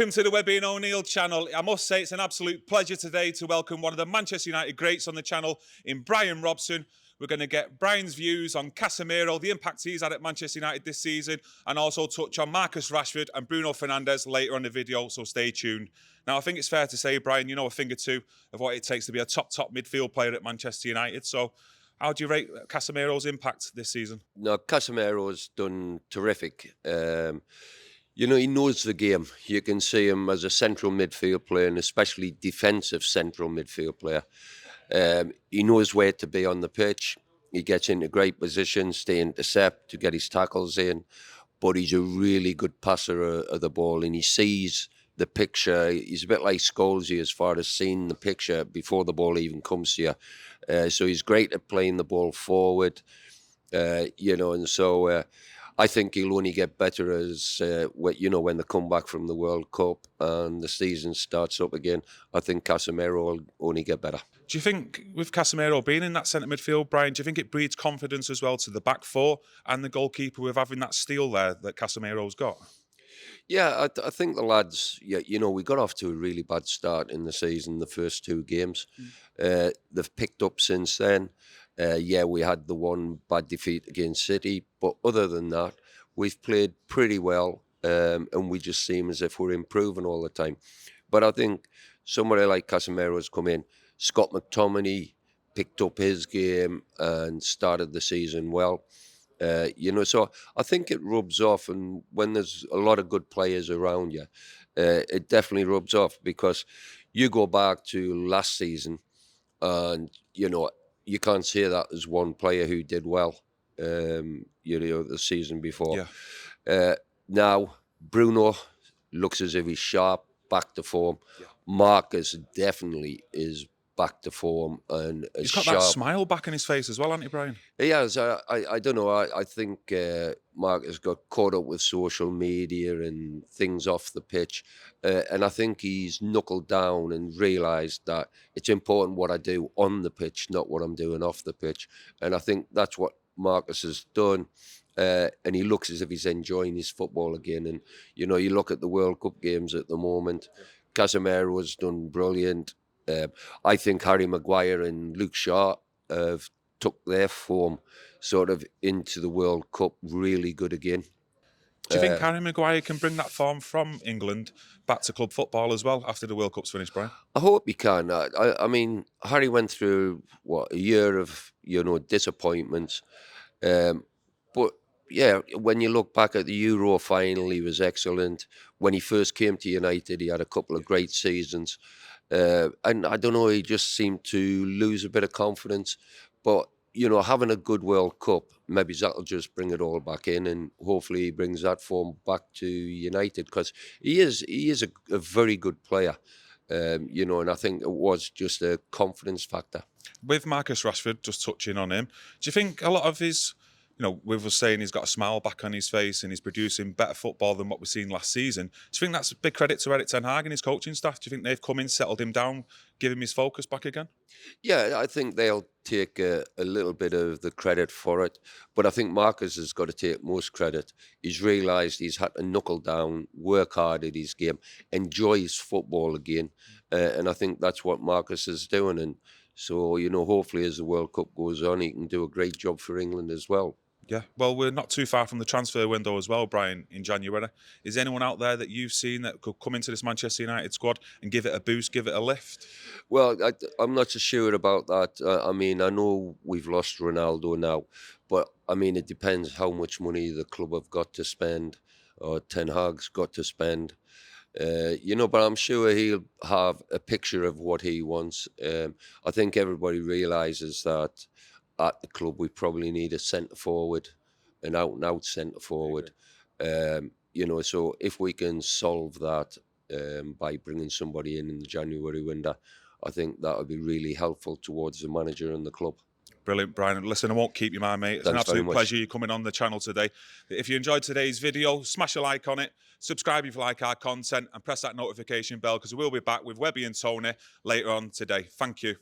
Welcome to the Webby and O'Neill channel. I must say it's an absolute pleasure today to welcome one of the Manchester United greats on the channel in Bryan Robson. We're going to get Bryan's views on Casemiro, the impact he's had at Manchester United this season, and also touch on Marcus Rashford and Bruno Fernandes later on the video, so stay tuned. Now, I think it's fair to say, Bryan, you know a thing or two of what it takes to be a top midfield player at Manchester United. So how do you rate Casemiro's impact this season? No, Casemiro's done terrific. You know, he knows the game. You can see him as a central midfield player, and especially defensive central midfield player. He knows where to be on the pitch. He gets into great positions to intercept, to get his tackles in. But he's a really good passer of the ball, and he sees the picture. He's a bit like Scholesy as far as seeing the picture before the ball even comes to you. So he's great at playing the ball forward, you know, and so I think he'll only get better as, you know, when they come back from the World Cup and the season starts up again. I think Casemiro will only get better. Do you think, with Casemiro being in that centre midfield, Bryan, do you think it breeds confidence as well to the back four and the goalkeeper with having that steel there that Casemiro's got? Yeah, I think the lads, you know, we got off to a really bad start in the season, the first two games. They've picked up since then. Yeah, we had the one bad defeat against City, but other than that, we've played pretty well, and we just seem as if we're improving all the time. But I think somebody like Casemiro's come in. Scott McTominay picked up his game and started the season well. You know, so I think it rubs off, and when there's a lot of good players around you, it definitely rubs off, because you go back to last season and, you know, you can't say that there's one player who did well, you know, the season before. Yeah. Now, Bruno looks as if he's sharp, back to form. Yeah. Marcus definitely is back to form and He's sharp. got that smile back in his face as well, hasn't he, Bryan? He has. I don't know. I think Marcus got caught up with social media and things off the pitch. And I think he's knuckled down and realised that it's important what I do on the pitch, not what I'm doing off the pitch. And I think that's what Marcus has done. And he looks as if he's enjoying his football again. And, you know, you look at the World Cup games at the moment, Casemiro has done brilliant. I think Harry Maguire and Luke Shaw have took their form sort of into the World Cup really good again. Do you think Harry Maguire can bring that form from England back to club football as well after the World Cup's finished, Bryan? I hope he can. I mean, Harry went through, a year of, you know, disappointments. But, yeah, when you look back at the Euro final, he was excellent. When he first came to United, he had a couple of great seasons. And I don't know, he just seemed to lose a bit of confidence. But, you know, having a good World Cup, maybe that'll just bring it all back in, and hopefully he brings that form back to United, because he is a very good player, you know, and I think it was just a confidence factor. With Marcus Rashford, just touching on him, do you think a lot of his, you know, we were saying he's got a smile back on his face and he's producing better football than what we've seen last season. Do you think that's a big credit to Erik Ten Hag and his coaching staff? Do you think they've come in, settled him down, give him his focus back again? Yeah, I think they'll take a little bit of the credit for it. But I think Marcus has got to take most credit. He's realised he's had to knuckle down, work hard at his game, enjoy his football again. And I think that's what Marcus is doing. And so, you know, hopefully as the World Cup goes on, he can do a great job for England as well. Yeah, well, we're not too far from the transfer window as well, Bryan, in January. Is anyone out there that you've seen that could come into this Manchester United squad and give it a boost, give it a lift? Well, I'm not so sure about that. I mean, I know we've lost Ronaldo now, but I mean, it depends how much money the club have got to spend, or Ten Hag's got to spend. You know, but I'm sure he'll have a picture of what he wants. I think everybody realises that at the club we probably need a centre forward, an out and out centre forward. You know, so if we can solve that by bringing somebody in the January window, I think that would be really helpful towards the manager and the club. Brilliant, Bryan. Listen, I won't keep you, my mate. It's an absolute pleasure you coming on the channel today. If you enjoyed today's video, smash a like on it, subscribe if you like our content, and press that notification bell, because we'll be back with Webby and Tony later on today. Thank you.